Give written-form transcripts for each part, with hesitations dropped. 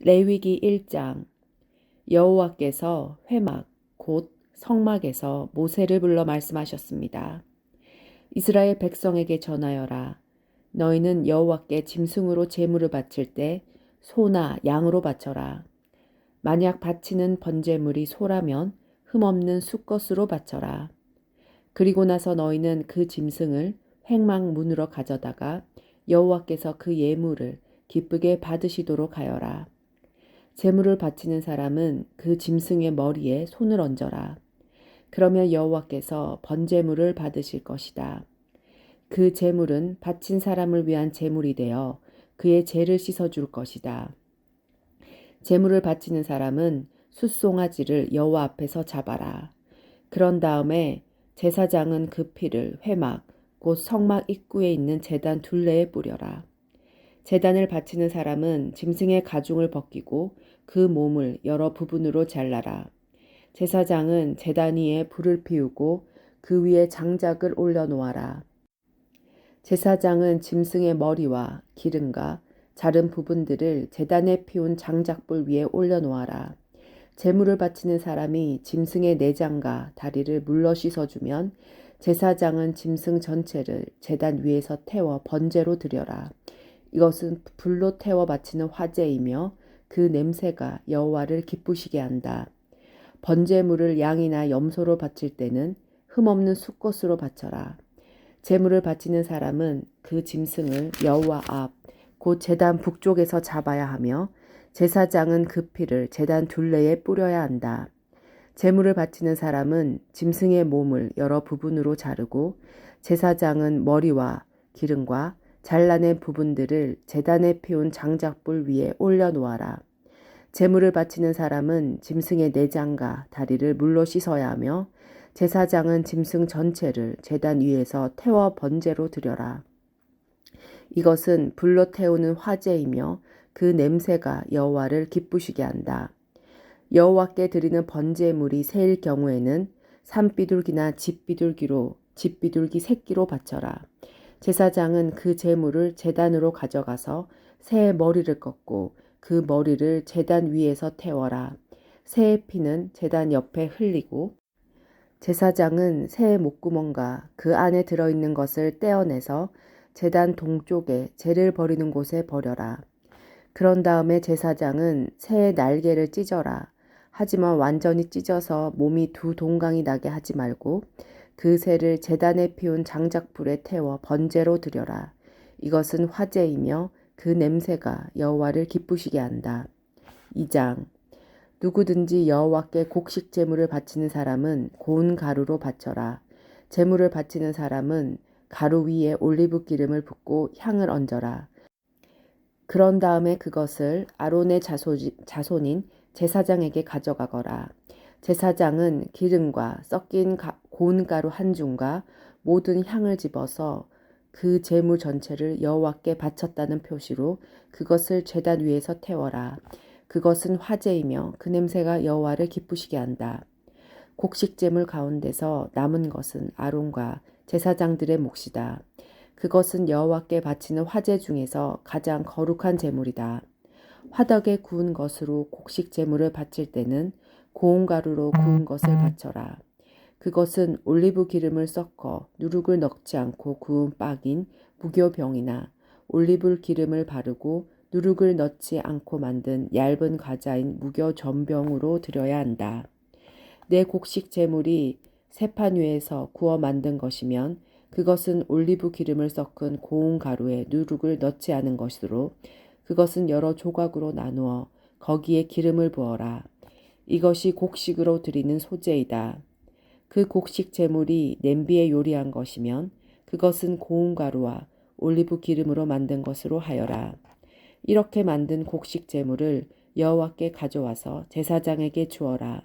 레위기 1장. 여호와께서 회막 곧 성막에서 모세를 불러 말씀하셨습니다. 이스라엘 백성에게 전하여라. 너희는 여호와께 짐승으로 제물을 바칠 때 소나 양으로 바쳐라. 만약 바치는 번제물이 소라면 흠없는 수것으로 바쳐라. 그리고 나서 너희는 그 짐승을 회막 문으로 가져다가 여호와께서 그 예물을 기쁘게 받으시도록 하여라. 제물을 바치는 사람은 그 짐승의 머리에 손을 얹어라. 그러면 여호와께서 번제물을 받으실 것이다. 그 제물은 바친 사람을 위한 제물이 되어 그의 죄를 씻어줄 것이다. 제물을 바치는 사람은 숫송아지를 여호와 앞에서 잡아라. 그런 다음에 제사장은 그 피를 회막 곧 성막 입구에 있는 제단 둘레에 뿌려라. 제단을 바치는 사람은 짐승의 가죽을 벗기고 그 몸을 여러 부분으로 잘라라. 제사장은 제단 위에 불을 피우고 그 위에 장작을 올려놓아라. 제사장은 짐승의 머리와 기름과 자른 부분들을 제단에 피운 장작불 위에 올려놓아라. 제물을 바치는 사람이 짐승의 내장과 다리를 물러 씻어주면 제사장은 짐승 전체를 제단 위에서 태워 번제로 드려라. 이것은 불로 태워 바치는 화제이며 그 냄새가 여호와를 기쁘시게 한다. 번제물을 양이나 염소로 바칠 때는 흠없는 수것으로 바쳐라. 제물을 바치는 사람은 그 짐승을 여호와 앞 곧 제단 북쪽에서 잡아야 하며 제사장은 그 피를 제단 둘레에 뿌려야 한다. 제물을 바치는 사람은 짐승의 몸을 여러 부분으로 자르고 제사장은 머리와 기름과 잘라낸 부분들을 제단에 피운 장작불 위에 올려놓아라. 제물을 바치는 사람은 짐승의 내장과 다리를 물로 씻어야 하며 제사장은 짐승 전체를 제단 위에서 태워 번제로 드려라. 이것은 불로 태우는 화제이며 그 냄새가 여호와를 기쁘시게 한다. 여호와께 드리는 번제물이 새일 경우에는 산비둘기나 집비둘기로 집비둘기 새끼로 바쳐라. 제사장은 그 제물을 제단으로 가져가서 새의 머리를 꺾고 그 머리를 제단 위에서 태워라. 새의 피는 제단 옆에 흘리고 제사장은 새의 목구멍과 그 안에 들어있는 것을 떼어내서 제단 동쪽에 재를 버리는 곳에 버려라. 그런 다음에 제사장은 새의 날개를 찢어라. 하지만 완전히 찢어서 몸이 두 동강이 나게 하지 말고 그 새를 제단에 피운 장작불에 태워 번제로 드려라. 이것은 화제이며 그 냄새가 여호와를 기쁘시게 한다. 2장. 누구든지 여호와께 곡식 제물을 바치는 사람은 고운 가루로 바쳐라. 제물을 바치는 사람은 가루 위에 올리브 기름을 붓고 향을 얹어라. 그런 다음에 그것을 아론의 자손인 제사장에게 가져가거라. 제사장은 기름과 섞인 고운 가루 한 줌과 모든 향을 집어서 그 제물 전체를 여호와께 바쳤다는 표시로 그것을 제단 위에서 태워라. 그것은 화제이며 그 냄새가 여호와를 기쁘시게 한다. 곡식 제물 가운데서 남은 것은 아론과 제사장들의 몫이다. 그것은 여호와께 바치는 화제 중에서 가장 거룩한 제물이다. 화덕에 구운 것으로 곡식 제물을 바칠 때는 고운 가루로 구운 것을 바쳐라. 그것은 올리브 기름을 섞어 누룩을 넣지 않고 구운 빡인 무교병이나 올리브 기름을 바르고 누룩을 넣지 않고 만든 얇은 과자인 무교전병으로 드려야 한다. 내 곡식 제물이 세판 위에서 구워 만든 것이면 그것은 올리브 기름을 섞은 고운 가루에 누룩을 넣지 않은 것으로 그것은 여러 조각으로 나누어 거기에 기름을 부어라. 이것이 곡식으로 드리는 소제이다. 그 곡식 제물이 냄비에 요리한 것이면 그것은 고운 가루와 올리브 기름으로 만든 것으로 하여라. 이렇게 만든 곡식 제물을 여호와께 가져와서 제사장에게 주어라.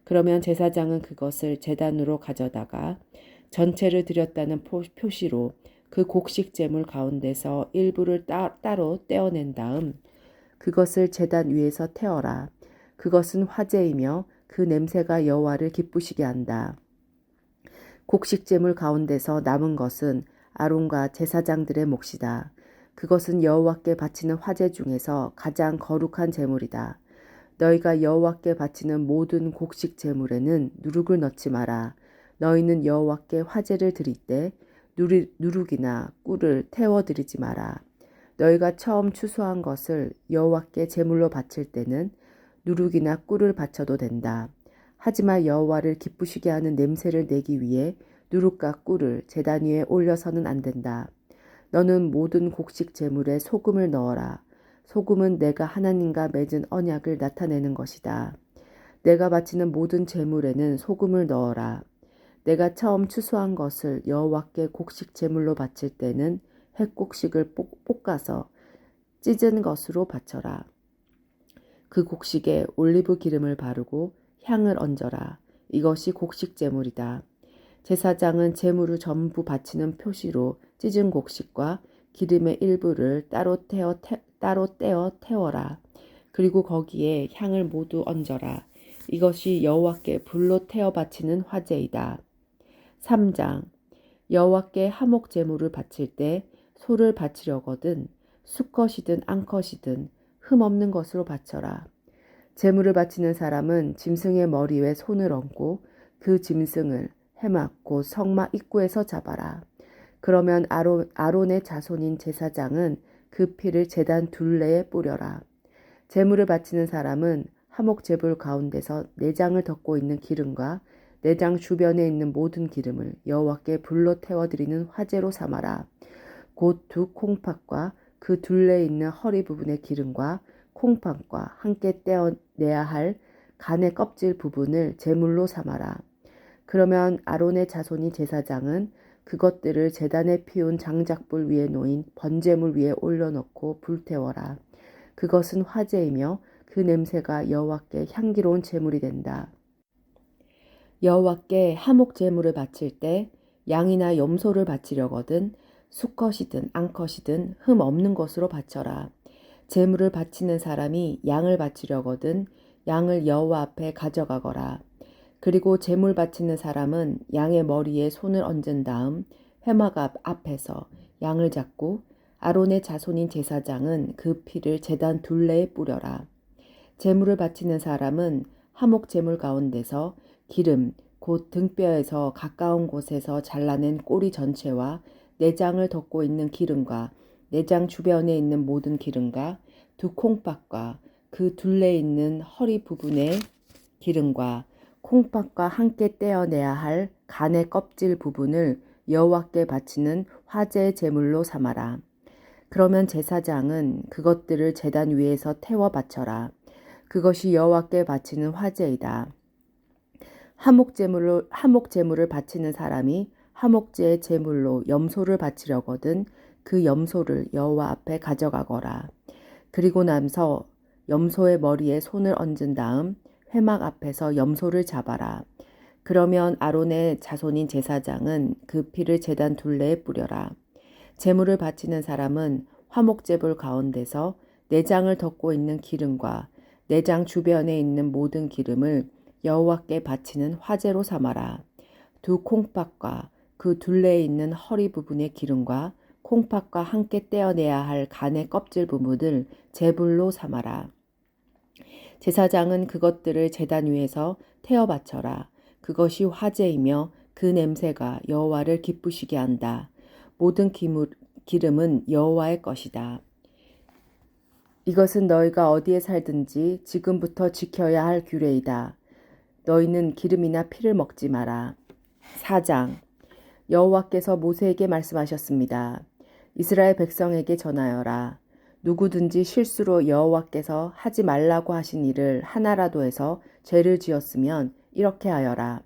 그러면 제사장은 그것을 제단으로 가져다가 전체를 드렸다는 표시로 그 곡식 제물 가운데서 일부를 따로 떼어낸 다음 그것을 제단 위에서 태워라. 그것은 화제이며 그 냄새가 여호와를 기쁘시게 한다. 곡식 제물 가운데서 남은 것은 아론과 제사장들의 몫이다. 그것은 여호와께 바치는 화제 중에서 가장 거룩한 제물이다. 너희가 여호와께 바치는 모든 곡식 제물에는 누룩을 넣지 마라. 너희는 여호와께 화제를 드릴 때 누룩이나 꿀을 태워 드리지 마라. 너희가 처음 추수한 것을 여호와께 제물로 바칠 때는 누룩이나 꿀을 바쳐도 된다. 하지만 여호와를 기쁘시게 하는 냄새를 내기 위해 누룩과 꿀을 제단 위에 올려서는 안 된다. 너는 모든 곡식 제물에 소금을 넣어라. 소금은 내가 하나님과 맺은 언약을 나타내는 것이다. 내가 바치는 모든 제물에는 소금을 넣어라. 내가 처음 추수한 것을 여호와께 곡식 제물로 바칠 때는 햇곡식을 볶아서 찢은 것으로 바쳐라. 그 곡식에 올리브 기름을 바르고 향을 얹어라. 이것이 곡식 제물이다. 제사장은 제물을 전부 바치는 표시로 찢은 곡식과 기름의 일부를 따로 떼어 태워라. 그리고 거기에 향을 모두 얹어라. 이것이 여호와께 불로 태워 바치는 화제이다. 3장 여호와께 화목 제물을 바칠 때 소를 바치려거든 수컷이든 암컷이든 흠 없는 것으로 바쳐라. 제물을 바치는 사람은 짐승의 머리 위에 손을 얹고 그 짐승을 해막 곧 성막 입구에서 잡아라. 그러면 아론의 자손인 제사장은 그 피를 제단 둘레에 뿌려라. 제물을 바치는 사람은 화목 제물 가운데서 내장을 덮고 있는 기름과 내장 주변에 있는 모든 기름을 여호와께 불로 태워드리는 화제로 삼아라. 곧 두 콩팥과 그 둘레에 있는 허리 부분의 기름과 콩팥과 함께 떼어내야 할 간의 껍질 부분을 제물로 삼아라. 그러면 아론의 자손이 제사장은 그것들을 제단에 피운 장작불 위에 놓인 번제물 위에 올려놓고 불태워라. 그것은 화제이며 그 냄새가 여호와께 향기로운 제물이 된다. 여호와께 화목 제물을 바칠 때 양이나 염소를 바치려거든 수컷이든 암컷이든 흠 없는 것으로 바쳐라. 제물을 바치는 사람이 양을 바치려거든 양을 여호와 앞에 가져가거라. 그리고 제물 바치는 사람은 양의 머리에 손을 얹은 다음 회막 앞에서 양을 잡고 아론의 자손인 제사장은 그 피를 제단 둘레에 뿌려라. 제물을 바치는 사람은 화목 제물 가운데서 기름 곧 등뼈에서 가까운 곳에서 잘라낸 꼬리 전체와 내장을 덮고 있는 기름과 내장 주변에 있는 모든 기름과 두 콩팥과 그 둘레에 있는 허리 부분의 기름과 콩팥과 함께 떼어내야 할 간의 껍질 부분을 여호와께 바치는 화제 제물로 삼아라. 그러면 제사장은 그것들을 제단 위에서 태워 바쳐라. 그것이 여호와께 바치는 화제이다. 화목 제물을 바치는 사람이 화목제의 제물로 염소를 바치려거든 그 염소를 여호와 앞에 가져가거라. 그리고 나서 염소의 머리에 손을 얹은 다음 회막 앞에서 염소를 잡아라. 그러면 아론의 자손인 제사장은 그 피를 제단 둘레에 뿌려라. 제물을 바치는 사람은 화목제물 가운데서 내장을 덮고 있는 기름과 내장 주변에 있는 모든 기름을 여호와께 바치는 화제로 삼아라. 두 콩팥과 그 둘레에 있는 허리 부분의 기름과 콩팥과 함께 떼어내야 할 간의 껍질 부분을 제물로 삼아라. 제사장은 그것들을 제단 위에서 태워 바쳐라. 그것이 화제이며 그 냄새가 여호와를 기쁘시게 한다. 모든 기름은 여호와의 것이다. 이것은 너희가 어디에 살든지 지금부터 지켜야 할 규례이다. 너희는 기름이나 피를 먹지 마라. 4장 여호와께서 모세에게 말씀하셨습니다. 이스라엘 백성에게 전하여라. 누구든지 실수로 여호와께서 하지 말라고 하신 일을 하나라도 해서 죄를 지었으면 이렇게 하여라.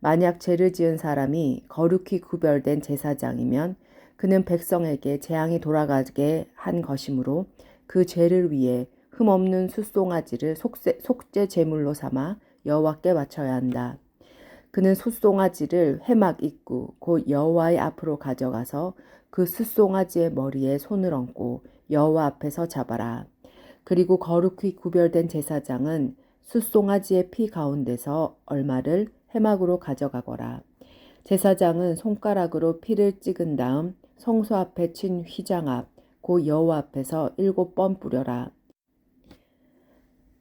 만약 죄를 지은 사람이 거룩히 구별된 제사장이면 그는 백성에게 재앙이 돌아가게 한 것이므로 그 죄를 위해 흠없는 숫송아지를 속죄 제물로 삼아 여호와께 바쳐야 한다. 그는 숫송아지를 회막 입구 곧 여호와의 앞으로 가져가서 그 숫송아지의 머리에 손을 얹고 여호와 앞에서 잡아라. 그리고 거룩히 구별된 제사장은 숫송아지의 피 가운데서 얼마를 회막으로 가져가거라. 제사장은 손가락으로 피를 찍은 다음 성소 앞에 친 휘장 앞 곧 여호와 앞에서 7번 뿌려라.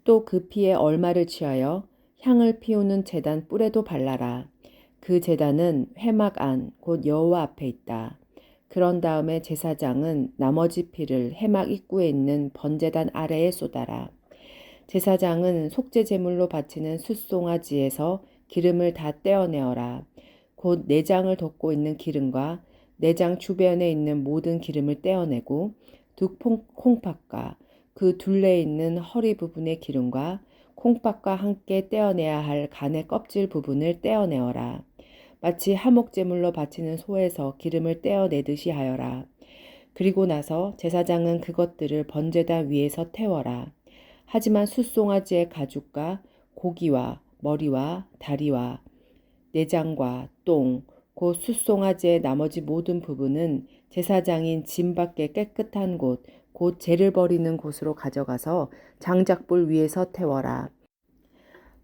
또 그 피에 얼마를 취하여 향을 피우는 제단 뿔에도 발라라. 그 제단은 회막 안 곧 여호와 앞에 있다. 그런 다음에 제사장은 나머지 피를 회막 입구에 있는 번제단 아래에 쏟아라. 제사장은 속죄 제물로 바치는 숫송아지에서 기름을 다 떼어내어라. 곧 내장을 덮고 있는 기름과 내장 주변에 있는 모든 기름을 떼어내고 두 콩팥과 그 둘레에 있는 허리 부분의 기름과 콩팥과 함께 떼어내야 할 간의 껍질 부분을 떼어내어라. 마치 화목제물로 바치는 소에서 기름을 떼어내듯이 하여라. 그리고 나서 제사장은 그것들을 번제단 위에서 태워라. 하지만 숫송아지의 가죽과 고기와 머리와 다리와 내장과 똥, 곧 숫송아지의 나머지 모든 부분은 제사장인 짐 밖에 깨끗한 곳, 곧 재를 버리는 곳으로 가져가서 장작불 위에서 태워라.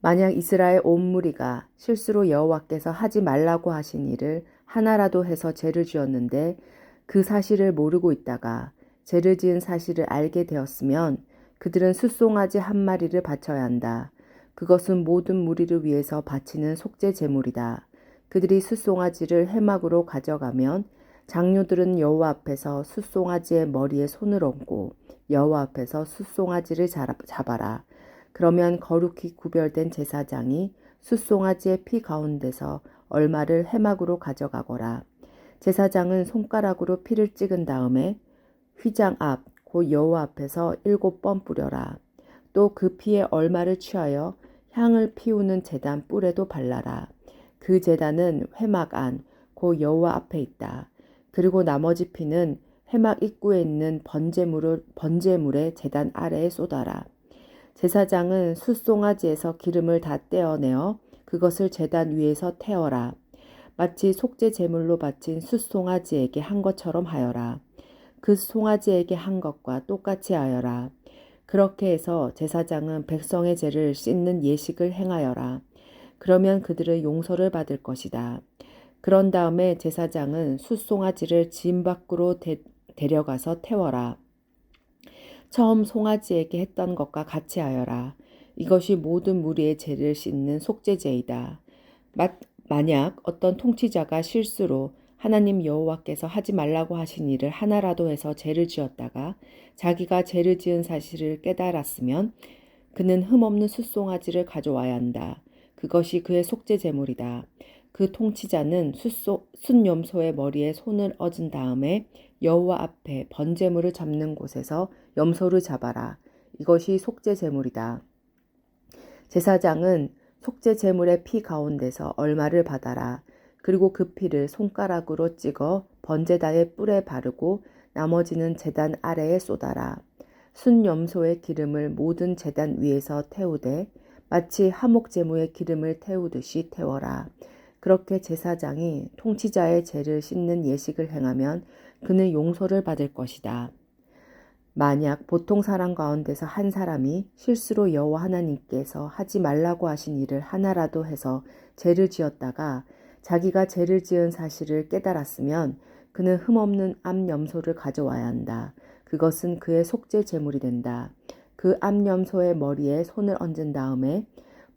만약 이스라엘 온 무리가 실수로 여호와께서 하지 말라고 하신 일을 하나라도 해서 죄를 지었는데 그 사실을 모르고 있다가 죄를 지은 사실을 알게 되었으면 그들은 숫송아지 한 마리를 바쳐야 한다. 그것은 모든 무리를 위해서 바치는 속죄 제물이다. 그들이 숫송아지를 회막으로 가져가면 장로들은 여호와 앞에서 숫송아지의 머리에 손을 얹고 여호와 앞에서 숫송아지를 잡아라. 그러면 거룩히 구별된 제사장이 숫송아지의 피 가운데서 얼마를 회막으로 가져가거라. 제사장은 손가락으로 피를 찍은 다음에 휘장 앞 곧 여호와 앞에서 7번 뿌려라. 또 그 피에 얼마를 취하여 향을 피우는 제단 뿔에도 발라라. 그 제단은 회막 안 곧 여호와 앞에 있다. 그리고 나머지 피는 회막 입구에 있는 번제물의 제단 아래에 쏟아라. 제사장은 숫송아지에서 기름을 다 떼어내어 그것을 제단 위에서 태워라. 마치 속죄 제물로 바친 숫송아지에게 한 것처럼 하여라. 그 송아지에게 한 것과 똑같이 하여라. 그렇게 해서 제사장은 백성의 죄를 씻는 예식을 행하여라. 그러면 그들은 용서를 받을 것이다. 그런 다음에 제사장은 숫송아지를 짐 밖으로 데려가서 태워라. 처음 송아지에게 했던 것과 같이 하여라. 이것이 모든 무리의 죄를 씻는 속죄제이다. 만약 어떤 통치자가 실수로 하나님 여호와께서 하지 말라고 하신 일을 하나라도 해서 죄를 지었다가 자기가 죄를 지은 사실을 깨달았으면 그는 흠없는 숫송아지를 가져와야 한다. 그것이 그의 속죄 제물이다. 그 통치자는 숫염소의 머리에 손을 얹은 다음에 여호와 앞에 번제물을 잡는 곳에서 염소를 잡아라. 이것이 속죄 제물이다. 제사장은 속죄 제물의 피 가운데서 얼마를 받아라. 그리고 그 피를 손가락으로 찍어 번제단의 뿔에 바르고 나머지는 제단 아래에 쏟아라. 순염소의 기름을 모든 제단 위에서 태우되 마치 화목제무의 기름을 태우듯이 태워라. 그렇게 제사장이 통치자의 죄를 씻는 예식을 행하면 그는 용서를 받을 것이다. 만약 보통 사람 가운데서 한 사람이 실수로 여호와 하나님께서 하지 말라고 하신 일을 하나라도 해서 죄를 지었다가 자기가 죄를 지은 사실을 깨달았으면 그는 흠없는 암염소를 가져와야 한다. 그것은 그의 속죄 제물이 된다. 그 암염소의 머리에 손을 얹은 다음에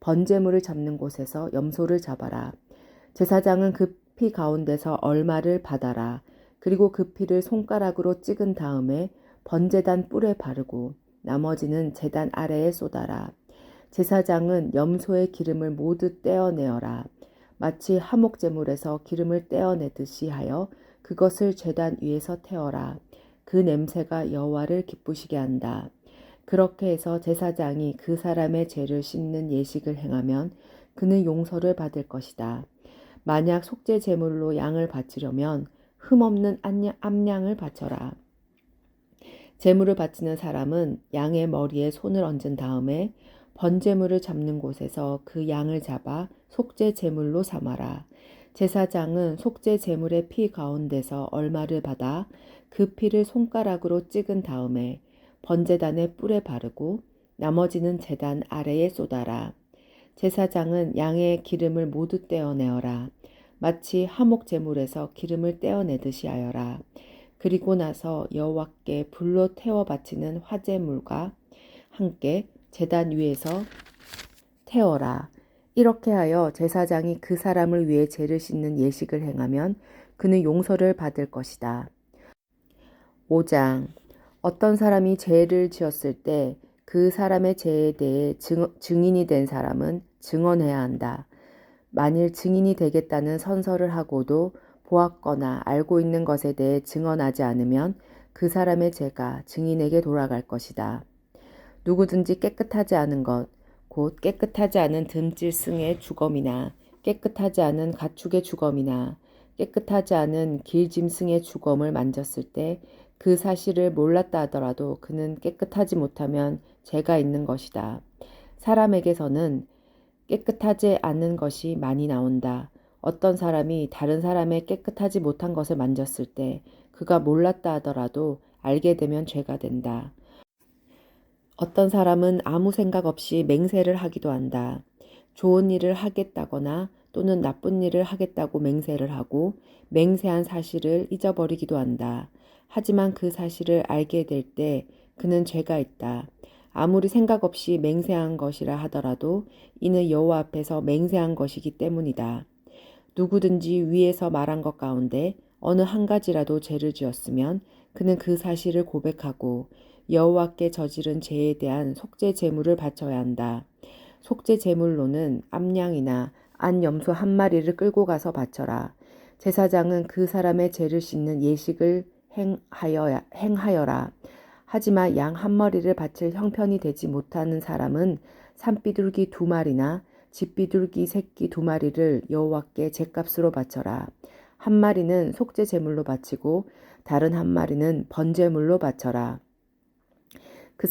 번제물을 잡는 곳에서 염소를 잡아라. 제사장은 그 피 가운데서 얼마를 받아라. 그리고 그 피를 손가락으로 찍은 다음에 번제단 뿔에 바르고 나머지는 제단 아래에 쏟아라. 제사장은 염소의 기름을 모두 떼어내어라. 마치 화목제물에서 기름을 떼어내듯이 하여 그것을 제단 위에서 태워라. 그 냄새가 여호와를 기쁘시게 한다. 그렇게 해서 제사장이 그 사람의 죄를 씻는 예식을 행하면 그는 용서를 받을 것이다. 만약 속죄 제물로 양을 바치려면 흠없는 암양을 바쳐라. 제물을 바치는 사람은 양의 머리에 손을 얹은 다음에 번제물을 잡는 곳에서 그 양을 잡아 속죄 제물로 삼아라. 제사장은 속죄 제물의 피 가운데서 얼마를 받아 그 피를 손가락으로 찍은 다음에 번제단의 뿔에 바르고 나머지는 제단 아래에 쏟아라. 제사장은 양의 기름을 모두 떼어내어라. 마치 화목 제물에서 기름을 떼어내듯이 하여라. 그리고 나서 여호와께 불로 태워 바치는 화제물과 함께 제단 위에서 태워라. 이렇게 하여 제사장이 그 사람을 위해 죄를 씻는 예식을 행하면 그는 용서를 받을 것이다. 5장. 어떤 사람이 죄를 지었을 때 그 사람의 죄에 대해 증인이 된 사람은 증언해야 한다. 만일 증인이 되겠다는 선서를 하고도 보았거나 알고 있는 것에 대해 증언하지 않으면 그 사람의 죄가 증인에게 돌아갈 것이다. 누구든지 깨끗하지 않은 것, 곧 깨끗하지 않은 듬질승의 주검이나 깨끗하지 않은 가축의 주검이나 깨끗하지 않은 길짐승의 주검을 만졌을 때 그 사실을 몰랐다 하더라도 그는 깨끗하지 못하면 죄가 있는 것이다. 사람에게서는 깨끗하지 않은 것이 많이 나온다. 어떤 사람이 다른 사람의 깨끗하지 못한 것을 만졌을 때 그가 몰랐다 하더라도 알게 되면 죄가 된다. 어떤 사람은 아무 생각 없이 맹세를 하기도 한다. 좋은 일을 하겠다거나 또는 나쁜 일을 하겠다고 맹세를 하고 맹세한 사실을 잊어버리기도 한다. 하지만 그 사실을 알게 될 때 그는 죄가 있다. 아무리 생각 없이 맹세한 것이라 하더라도 이는 여호와 앞에서 맹세한 것이기 때문이다. 누구든지 위에서 말한 것 가운데 어느 한 가지라도 죄를 지었으면 그는 그 사실을 고백하고 여호와께 저지른 죄에 대한 속죄 제물을 바쳐야 한다. 속죄 제물로는 암양이나 안 염소 한 마리를 끌고 가서 바쳐라. 제사장은 그 사람의 죄를 씻는 예식을 행하여라. 하지만 양 한 마리를 바칠 형편이 되지 못하는 사람은 산비둘기 2마리나 집비둘기 새끼 2마리를 여호와께 제값으로 바쳐라. 한 마리는 속죄 제물로 바치고 다른 한 마리는 번제물로 바쳐라. 그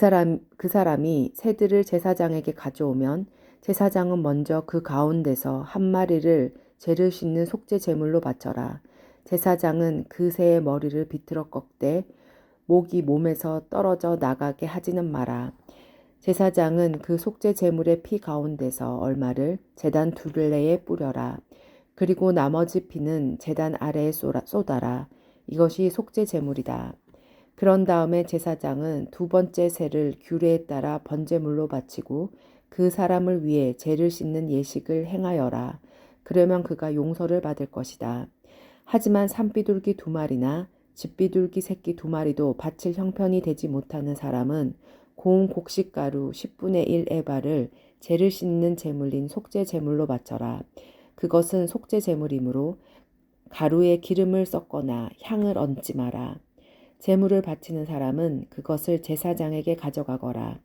사람이 새들을 제사장에게 가져오면 제사장은 먼저 그 가운데서 한 마리를 죄를 씻는 속죄 제물로 바쳐라. 제사장은 그 새의 머리를 비틀어 꺾되 목이 몸에서 떨어져 나가게 하지는 마라. 제사장은 그 속죄 제물의 피 가운데서 얼마를 제단 둘레에 뿌려라. 그리고 나머지 피는 제단 아래에 쏟아라. 이것이 속죄 제물이다. 그런 다음에 제사장은 2번째 새를 규례에 따라 번제물로 바치고 그 사람을 위해 죄를 씻는 예식을 행하여라. 그러면 그가 용서를 받을 것이다. 하지만 산비둘기 2마리나 집비둘기 새끼 2마리도 바칠 형편이 되지 못하는 사람은 고운 곡식가루 10분의 1 에바를 죄를 씻는 제물인 속죄 제물로 바쳐라. 그것은 속죄 제물이므로 가루에 기름을 섞거나 향을 얹지 마라. 제물을 바치는 사람은 그것을 제사장에게 가져가거라.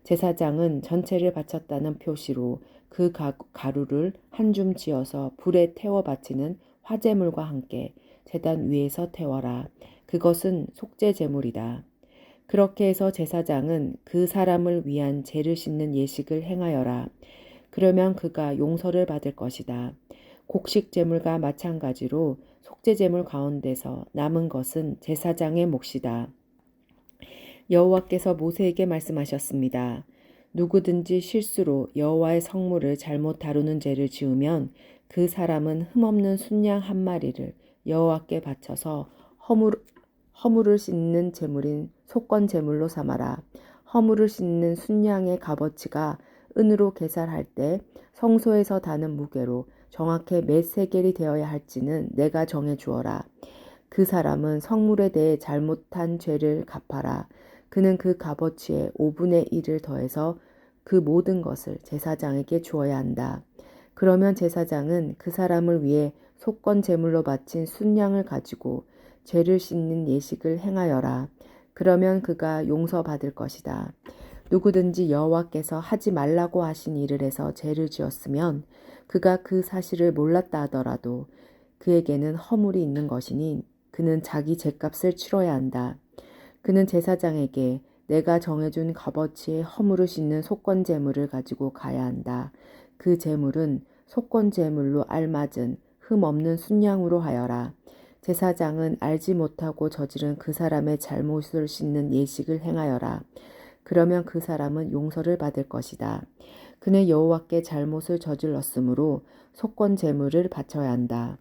제사장은 전체를 바쳤다는 표시로 그 가루를 한 줌 지어서 불에 태워 바치는 화제물과 함께 제단 위에서 태워라. 그것은 속죄 제물이다. 그렇게 해서 제사장은 그 사람을 위한 죄를 씻는 예식을 행하여라. 그러면 그가 용서를 받을 것이다. 곡식 제물과 마찬가지로 속죄 제물 가운데서 남은 것은 제사장의 몫이다. 여호와께서 모세에게 말씀하셨습니다. 누구든지 실수로 여호와의 성물을 잘못 다루는 죄를 지으면 그 사람은 흠없는 순양 한 마리를 여호와께 바쳐서 허물을 씻는 제물인 속건 제물로 삼아라. 허물을 씻는 순양의 값어치가 은으로 계산할 때 성소에서 다는 무게로 정확히 몇 세겔이 되어야 할지는 내가 정해 주어라. 그 사람은 성물에 대해 잘못한 죄를 갚아라. 그는 그 값어치의 5분의 1을 더해서 그 모든 것을 제사장에게 주어야 한다. 그러면 제사장은 그 사람을 위해 속건 제물로 바친 순양을 가지고 죄를 씻는 예식을 행하여라. 그러면 그가 용서받을 것이다. 누구든지 여호와께서 하지 말라고 하신 일을 해서 죄를 지었으면 그가 그 사실을 몰랐다 하더라도 그에게는 허물이 있는 것이니 그는 자기 죄값을 치러야 한다. 그는 제사장에게 내가 정해준 값어치의 허물을 씻는 속건 제물을 가지고 가야 한다. 그 제물은 속건 제물로 알맞은 흠 없는 순양으로 하여라. 제사장은 알지 못하고 저지른 그 사람의 잘못을 씻는 예식을 행하여라. 그러면 그 사람은 용서를 받을 것이다. 그는 여호와께 잘못을 저질렀으므로 속건 제물을 바쳐야 한다.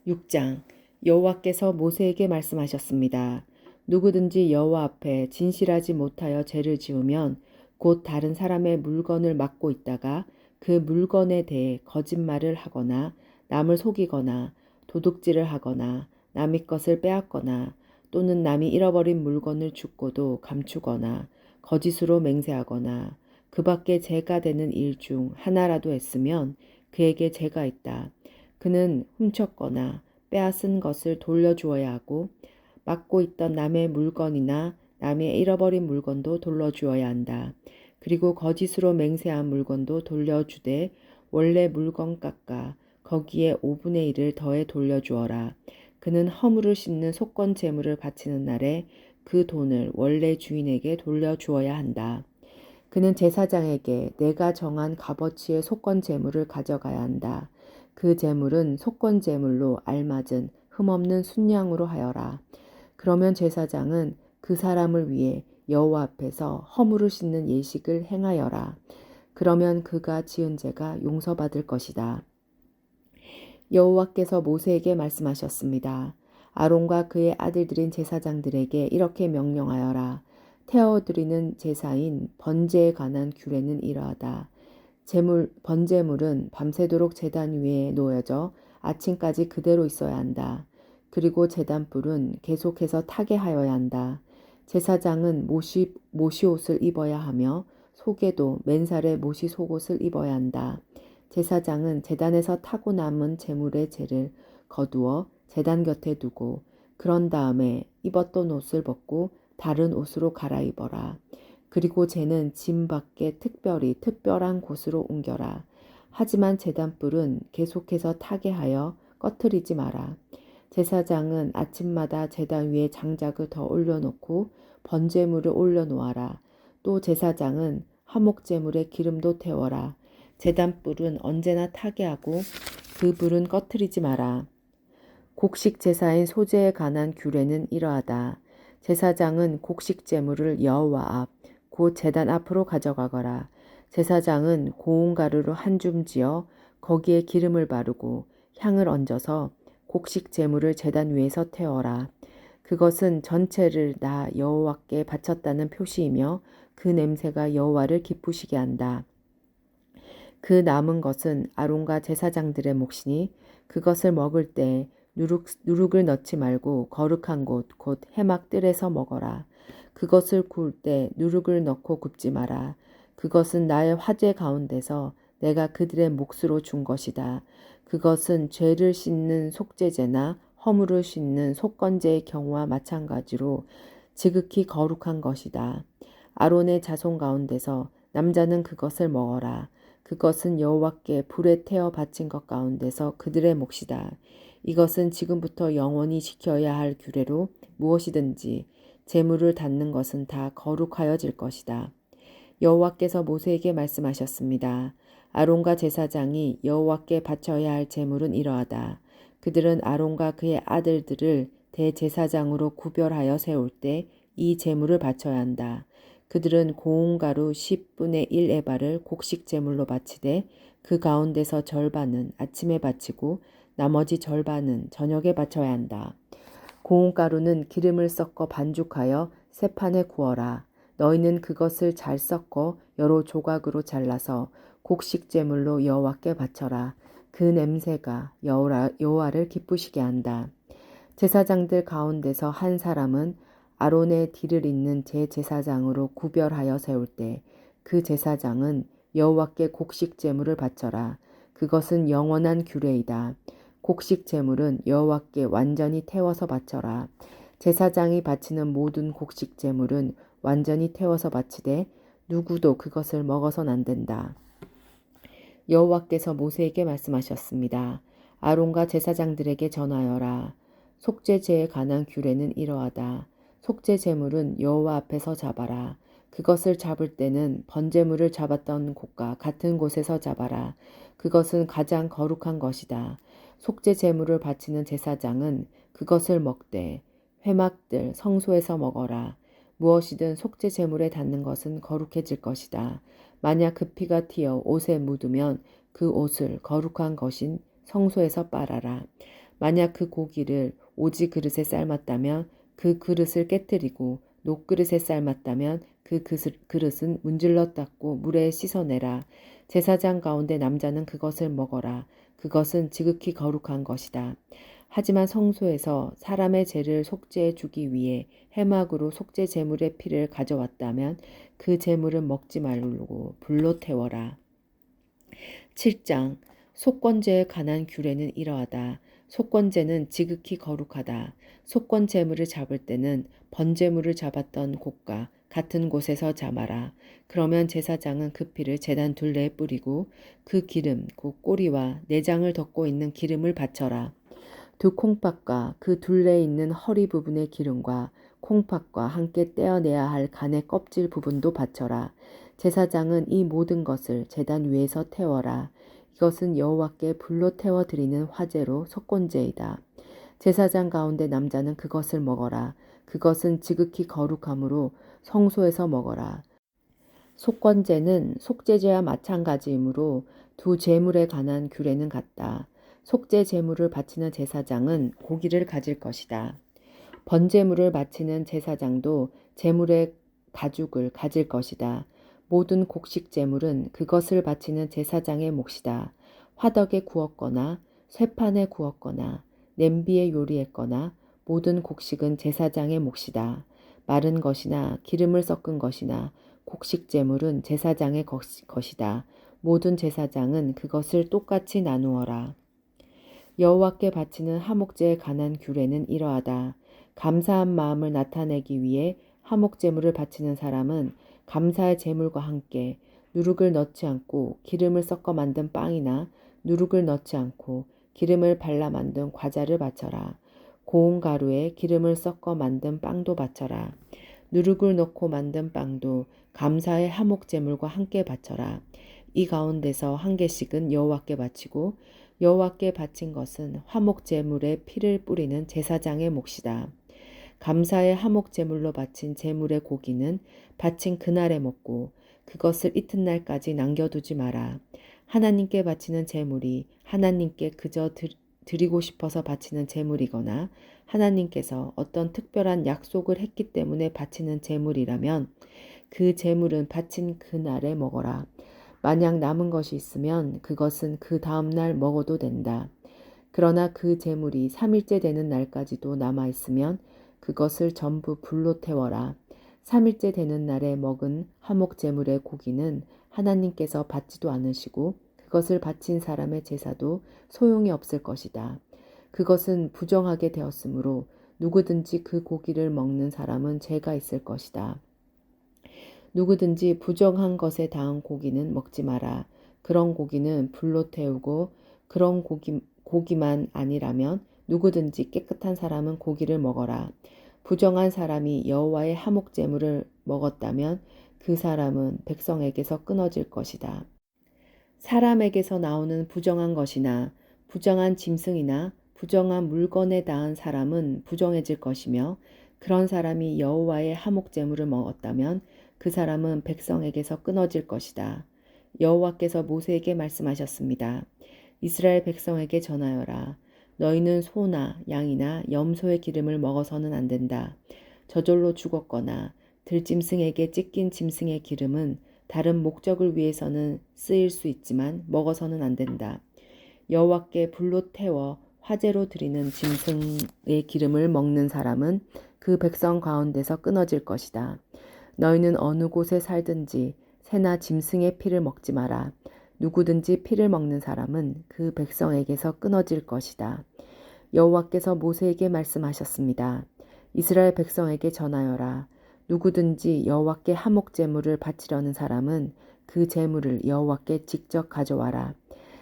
6장. 여호와께서 모세에게 말씀하셨습니다. 누구든지 여호와 앞에 진실하지 못하여 죄를 지으면 곧 다른 사람의 물건을 맡고 있다가 그 물건에 대해 거짓말을 하거나 남을 속이거나 도둑질을 하거나 남의 것을 빼앗거나 또는 남이 잃어버린 물건을 죽고도 감추거나 거짓으로 맹세하거나 그 밖에 죄가 되는 일 중 하나라도 했으면 그에게 죄가 있다. 그는 훔쳤거나 빼앗은 것을 돌려주어야 하고 맡고 있던 남의 물건이나 남의 잃어버린 물건도 돌려주어야 한다. 그리고 거짓으로 맹세한 물건도 돌려주되 원래 물건 깎아 거기에 5분의 1을 더해 돌려주어라. 그는 허물을 씻는 속건 제물을 바치는 날에 그 돈을 원래 주인에게 돌려주어야 한다. 그는 제사장에게 내가 정한 값어치의 속건 제물을 가져가야 한다. 그 제물은 속건 제물로 알맞은 흠없는 순양으로 하여라. 그러면 제사장은 그 사람을 위해 여호와 앞에서 허물을 씻는 예식을 행하여라. 그러면 그가 지은 죄가 용서받을 것이다. 여호와께서 모세에게 말씀하셨습니다. 아론과 그의 아들들인 제사장들에게 이렇게 명령하여라. 태워드리는 제사인 번제에 관한 규례는 이러하다. 번제물은 밤새도록 제단 위에 놓여져 아침까지 그대로 있어야 한다. 그리고 제단불은 계속해서 타게 하여야 한다. 제사장은 모시 옷을 입어야 하며 속에도 맨살에 모시 속옷을 입어야 한다. 제사장은 제단에서 타고 남은 제물의 재를 거두어 제단 곁에 두고 그런 다음에 입었던 옷을 벗고 다른 옷으로 갈아입어라. 그리고 재는 짐 밖에 특별한 곳으로 옮겨라. 하지만 제단불은 계속해서 타게 하여 꺼트리지 마라. 제사장은 아침마다 제단 위에 장작을 더 올려놓고 번제물을 올려놓아라. 또 제사장은 화목제물에 기름도 태워라. 제단불은 언제나 타게 하고 그 불은 꺼트리지 마라. 곡식 제사인 소제에 관한 규례는 이러하다. 제사장은 곡식 제물을 여호와 앞, 곧 제단 앞으로 가져가거라. 제사장은 고운 가루로 한 줌 지어 거기에 기름을 바르고 향을 얹어서 곡식 제물을 제단 위에서 태워라. 그것은 전체를 나 여호와께 바쳤다는 표시이며 그 냄새가 여호와를 기쁘시게 한다. 그 남은 것은 아론과 제사장들의 몫이니 그것을 먹을 때 누룩을 넣지 말고 거룩한 곳, 곧 해막 뜰에서 먹어라. 그것을 구울 때 누룩을 넣고 굽지 마라. 그것은 나의 화제 가운데서 내가 그들의 몫으로 준 것이다. 그것은 죄를 씻는 속죄제나 허물을 씻는 속건제의 경우와 마찬가지로 지극히 거룩한 것이다. 아론의 자손 가운데서 남자는 그것을 먹어라. 그것은 여호와께 불에 태워 바친 것 가운데서 그들의 몫이다. 이것은 지금부터 영원히 지켜야 할 규례로 무엇이든지 재물을 닿는 것은 다 거룩하여질 것이다. 여호와께서 모세에게 말씀하셨습니다. 아론과 제사장이 여호와께 바쳐야 할 제물은 이러하다. 그들은 아론과 그의 아들들을 대제사장으로 구별하여 세울 때 이 제물을 바쳐야 한다. 그들은 고운 가루 10분의 1 에바를 곡식 제물로 바치되 그 가운데서 절반은 아침에 바치고 나머지 절반은 저녁에 바쳐야 한다. 고운 가루는 기름을 섞어 반죽하여 새 판에 구워라. 너희는 그것을 잘 섞어 여러 조각으로 잘라서 곡식 제물로 여호와께 바쳐라. 그 냄새가 여호와를 기쁘시게 한다. 제사장들 가운데서 한 사람은 아론의 뒤를 잇는 제사장으로 구별하여 세울 때 그 제사장은 여호와께 곡식 제물을 바쳐라. 그것은 영원한 규례이다. 곡식 제물은 여호와께 완전히 태워서 바쳐라. 제사장이 바치는 모든 곡식 제물은 완전히 태워서 바치되 누구도 그것을 먹어선 안 된다. 여호와께서 모세에게 말씀하셨습니다. 아론과 제사장들에게 전하여라. 속죄제에 관한 규례는 이러하다. 속죄 제물은 여호와 앞에서 잡아라. 그것을 잡을 때는 번제물을 잡았던 곳과 같은 곳에서 잡아라. 그것은 가장 거룩한 것이다. 속죄 제물을 바치는 제사장은 그것을 먹되 회막들 성소에서 먹어라. 무엇이든 속죄 제물에 닿는 것은 거룩해질 것이다. 만약 그 피가 튀어 옷에 묻으면 그 옷을 거룩한 것인 성소에서 빨아라. 만약 그 고기를 오지 그릇에 삶았다면 그 그릇을 깨뜨리고 녹그릇에 삶았다면 그 그릇은 문질러 닦고 물에 씻어내라. 제사장 가운데 남자는 그것을 먹어라. 그것은 지극히 거룩한 것이다. 하지만 성소에서 사람의 죄를 속죄해 주기 위해 해막으로 속죄 제물의 피를 가져왔다면 그 제물은 먹지 말고 불로 태워라. 7장 속건제에 관한 규례는 이러하다. 속건제는 지극히 거룩하다. 속건 제물을 잡을 때는 번제물을 잡았던 곳과 같은 곳에서 잡아라. 그러면 제사장은 그 피를 제단 둘레에 뿌리고 그 기름, 곧 꼬리와 내장을 덮고 있는 기름을 바쳐라. 두 콩팥과 그 둘레에 있는 허리 부분의 기름과 콩팥과 함께 떼어내야 할 간의 껍질 부분도 바쳐라. 제사장은 이 모든 것을 제단 위에서 태워라. 이것은 여호와께 불로 태워 드리는 화제로 속건제이다. 제사장 가운데 남자는 그것을 먹어라. 그것은 지극히 거룩함으로 성소에서 먹어라. 속건제는 속죄제와 마찬가지이므로 두 제물에 관한 규례는 같다. 속죄 제물을 바치는 제사장은 고기를 가질 것이다. 번제물을 바치는 제사장도 제물의 가죽을 가질 것이다. 모든 곡식 제물은 그것을 바치는 제사장의 몫이다. 화덕에 구웠거나 쇠판에 구웠거나 냄비에 요리했거나 모든 곡식은 제사장의 몫이다. 마른 것이나 기름을 섞은 것이나 곡식 제물은 제사장의 것이다. 모든 제사장은 그것을 똑같이 나누어라. 여호와께 바치는 화목제에 관한 규례는 이러하다. 감사한 마음을 나타내기 위해 화목제물을 바치는 사람은 감사의 제물과 함께 누룩을 넣지 않고 기름을 섞어 만든 빵이나 누룩을 넣지 않고 기름을 발라 만든 과자를 바쳐라. 고운 가루에 기름을 섞어 만든 빵도 바쳐라. 누룩을 넣고 만든 빵도 감사의 화목제물과 함께 바쳐라. 이 가운데서 한 개씩은 여호와께 바치고 여호와께 바친 것은 화목제물에 피를 뿌리는 제사장의 몫이다. 감사의 화목제물로 바친 제물의 고기는 바친 그날에 먹고 그것을 이튿날까지 남겨두지 마라. 하나님께 바치는 제물이 하나님께 그저 드리고 싶어서 바치는 제물이거나 하나님께서 어떤 특별한 약속을 했기 때문에 바치는 제물이라면 그 제물은 바친 그날에 먹어라. 만약 남은 것이 있으면 그것은 그 다음날 먹어도 된다. 그러나 그 제물이 3일째 되는 날까지도 남아있으면 그것을 전부 불로 태워라. 3일째 되는 날에 먹은 화목 제물의 고기는 하나님께서 받지도 않으시고 그것을 바친 사람의 제사도 소용이 없을 것이다. 그것은 부정하게 되었으므로 누구든지 그 고기를 먹는 사람은 죄가 있을 것이다. 누구든지 부정한 것에 닿은 고기는 먹지 마라. 그런 고기는 불로 태우고 그런 고기만 아니라면 누구든지 깨끗한 사람은 고기를 먹어라. 부정한 사람이 여호와의 화목 제물을 먹었다면 그 사람은 백성에게서 끊어질 것이다. 사람에게서 나오는 부정한 것이나 부정한 짐승이나 부정한 물건에 닿은 사람은 부정해질 것이며 그런 사람이 여호와의 화목 제물을 먹었다면 그 사람은 백성에게서 끊어질 것이다. 여호와께서 모세에게 말씀하셨습니다. 이스라엘 백성에게 전하여라. 너희는 소나 양이나 염소의 기름을 먹어서는 안 된다. 저절로 죽었거나 들짐승에게 찢긴 짐승의 기름은 다른 목적을 위해서는 쓰일 수 있지만 먹어서는 안 된다. 여호와께 불로 태워 화제로 드리는 짐승의 기름을 먹는 사람은 그 백성 가운데서 끊어질 것이다. 너희는 어느 곳에 살든지 새나 짐승의 피를 먹지 마라. 누구든지 피를 먹는 사람은 그 백성에게서 끊어질 것이다. 여호와께서 모세에게 말씀하셨습니다. 이스라엘 백성에게 전하여라. 누구든지 여호와께 화목 제물을 바치려는 사람은 그 제물을 여호와께 직접 가져와라.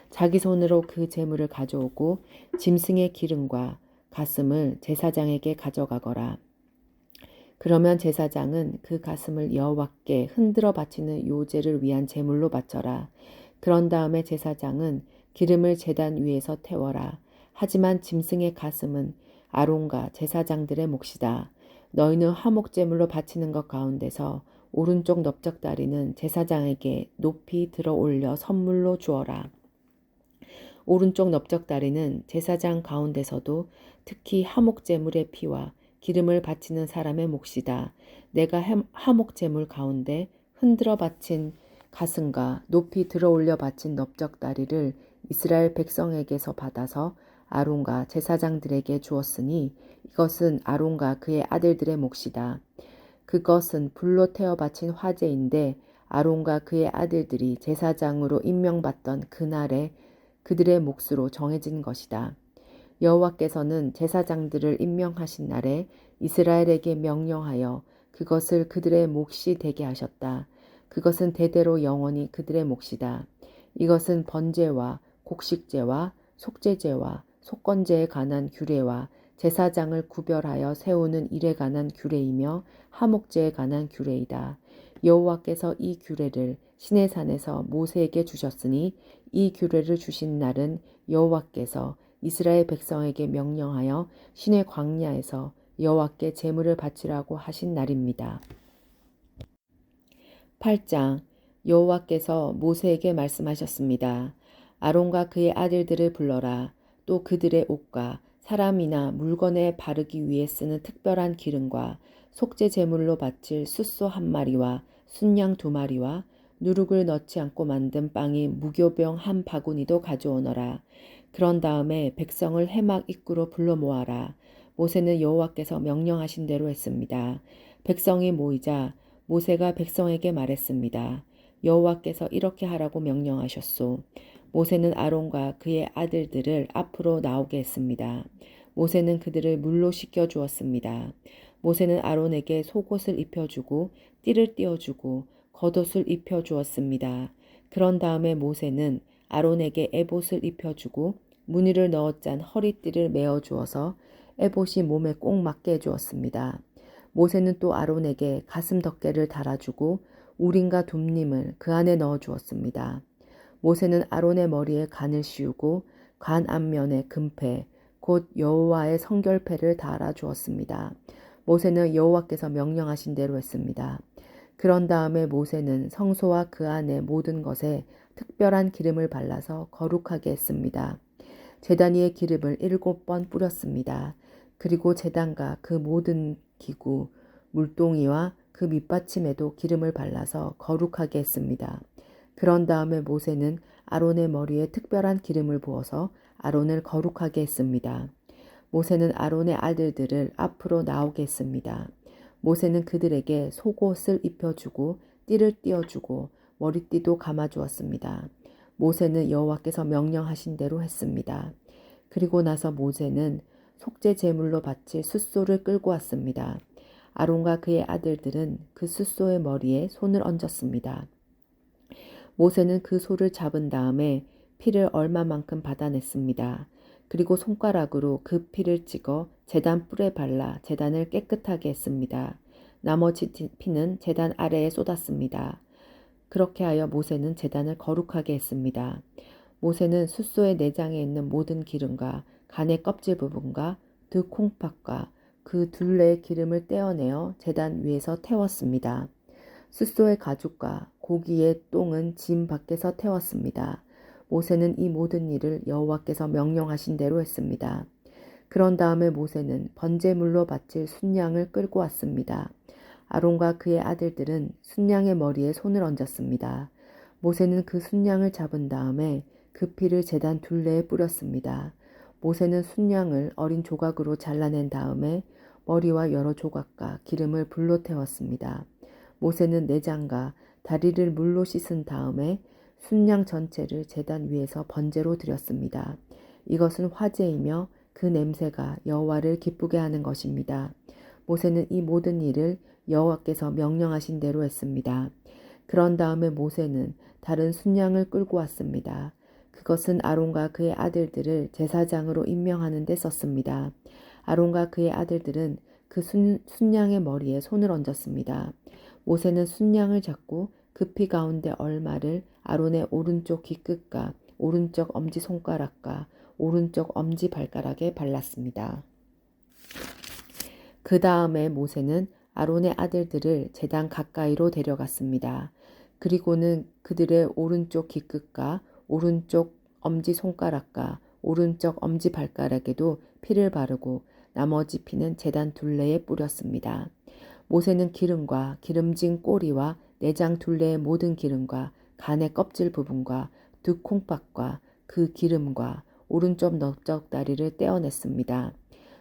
자기 손으로 그 제물을 가져오고 짐승의 기름과 가슴을 제사장에게 가져가거라. 그러면 제사장은 그 가슴을 여호와께 흔들어 바치는 요제를 위한 제물로 바쳐라. 그런 다음에 제사장은 기름을 제단 위에서 태워라. 하지만 짐승의 가슴은 아론과 제사장들의 몫이다. 너희는 화목제물로 바치는 것 가운데서 오른쪽 넓적다리는 제사장에게 높이 들어 올려 선물로 주어라. 오른쪽 넓적다리는 제사장 가운데서도 특히 화목제물의 피와 기름을 바치는 사람의 몫이다. 내가 화목제물 가운데 흔들어 바친 가슴과 높이 들어올려 바친 넓적다리를 이스라엘 백성에게서 받아서 아론과 제사장들에게 주었으니 이것은 아론과 그의 아들들의 몫이다. 그것은 불로 태워 바친 화제인데 아론과 그의 아들들이 제사장으로 임명받던 그날에 그들의 몫으로 정해진 것이다. 여호와께서는 제사장들을 임명하신 날에 이스라엘에게 명령하여 그것을 그들의 몫이 되게 하셨다. 그것은 대대로 영원히 그들의 몫이다. 이것은 번제와 곡식제와 속죄제와 속건제에 관한 규례와 제사장을 구별하여 세우는 일에 관한 규례이며 화목제에 관한 규례이다. 여호와께서 이 규례를 시내산에서 모세에게 주셨으니 이 규례를 주신 날은 여호와께서 이스라엘 백성에게 명령하여 시내 광야에서 여호와께 제물을 바치라고 하신 날입니다. 8장 여호와께서 모세에게 말씀하셨습니다. 아론과 그의 아들들을 불러라. 또 그들의 옷과 사람이나 물건에 바르기 위해 쓰는 특별한 기름과 속죄 제물로 바칠 숫소 1마리와 순양 2마리와 누룩을 넣지 않고 만든 빵이 무교병 1바구니도 가져오너라. 그런 다음에 백성을 회막 입구로 불러 모아라. 모세는 여호와께서 명령하신 대로 했습니다. 백성이 모이자 모세가 백성에게 말했습니다. 여호와께서 이렇게 하라고 명령하셨소. 모세는 아론과 그의 아들들을 앞으로 나오게 했습니다. 모세는 그들을 물로 씻겨 주었습니다. 모세는 아론에게 속옷을 입혀주고 띠를 띄워주고 겉옷을 입혀주었습니다. 그런 다음에 모세는 아론에게 에봇을 입혀주고 무늬를 넣어 짠 허리띠를 메어주어서 에봇이 몸에 꼭 맞게 해주었습니다. 모세는 또 아론에게 가슴 덮개를 달아주고 우림과 둠림을 그 안에 넣어주었습니다. 모세는 아론의 머리에 관을 씌우고 관 앞면에 금패 곧 여호와의 성결패를 달아주었습니다. 모세는 여호와께서 명령하신 대로 했습니다. 그런 다음에 모세는 성소와 그 안의 모든 것에 특별한 기름을 발라서 거룩하게 했습니다. 제단 위에 기름을 7번 뿌렸습니다. 그리고 제단과 그 모든 기구, 물동이와 그 밑받침에도 기름을 발라서 거룩하게 했습니다. 그런 다음에 모세는 아론의 머리에 특별한 기름을 부어서 아론을 거룩하게 했습니다. 모세는 아론의 아들들을 앞으로 나오게 했습니다. 모세는 그들에게 속옷을 입혀주고 띠를 띄워주고 머리띠도 감아주었습니다. 모세는 여호와께서 명령하신 대로 했습니다. 그리고 나서 모세는 속죄 제물로 바칠 숫소를 끌고 왔습니다. 아론과 그의 아들들은 그 숫소의 머리에 손을 얹었습니다. 모세는 그 소를 잡은 다음에 피를 얼마만큼 받아냈습니다. 그리고 손가락으로 그 피를 찍어 제단 뿔에 발라 제단을 깨끗하게 했습니다. 나머지 피는 제단 아래에 쏟았습니다. 그렇게 하여 모세는 제단을 거룩하게 했습니다. 모세는 숫소의 내장에 있는 모든 기름과 간의 껍질 부분과 두 콩팥과 그 둘레의 기름을 떼어내어 제단 위에서 태웠습니다. 숫소의 가죽과 고기의 똥은 짐 밖에서 태웠습니다. 모세는 이 모든 일을 여호와께서 명령하신 대로 했습니다. 그런 다음에 모세는 번제물로 바칠 순양을 끌고 왔습니다. 아론과 그의 아들들은 순양의 머리에 손을 얹었습니다. 모세는 그 순양을 잡은 다음에 그 피를 제단 둘레에 뿌렸습니다. 모세는 순양을 어린 조각으로 잘라낸 다음에 머리와 여러 조각과 기름을 불로 태웠습니다. 모세는 내장과 다리를 물로 씻은 다음에 순양 전체를 제단 위에서 번제로 드렸습니다. 이것은 화제이며 그 냄새가 여호와를 기쁘게 하는 것입니다. 모세는 이 모든 일을 여호와께서 명령하신 대로 했습니다. 그런 다음에 모세는 다른 순양을 끌고 왔습니다. 그것은 아론과 그의 아들들을 제사장으로 임명하는 데 썼습니다. 아론과 그의 아들들은 그 순양의 머리에 손을 얹었습니다. 모세는 순양을 잡고 그 피 가운데 얼마를 아론의 오른쪽 귀끝과 오른쪽 엄지손가락과 오른쪽 엄지발가락에 발랐습니다. 그 다음에 모세는 아론의 아들들을 제단 가까이로 데려갔습니다. 그리고는 그들의 오른쪽 귀끝과 오른쪽 엄지손가락과 오른쪽 엄지발가락에도 피를 바르고 나머지 피는 제단 둘레에 뿌렸습니다. 모세는 기름과 기름진 꼬리와 내장 둘레의 모든 기름과 간의 껍질 부분과 두 콩팥과 그 기름과 오른쪽 넓적다리를 떼어냈습니다.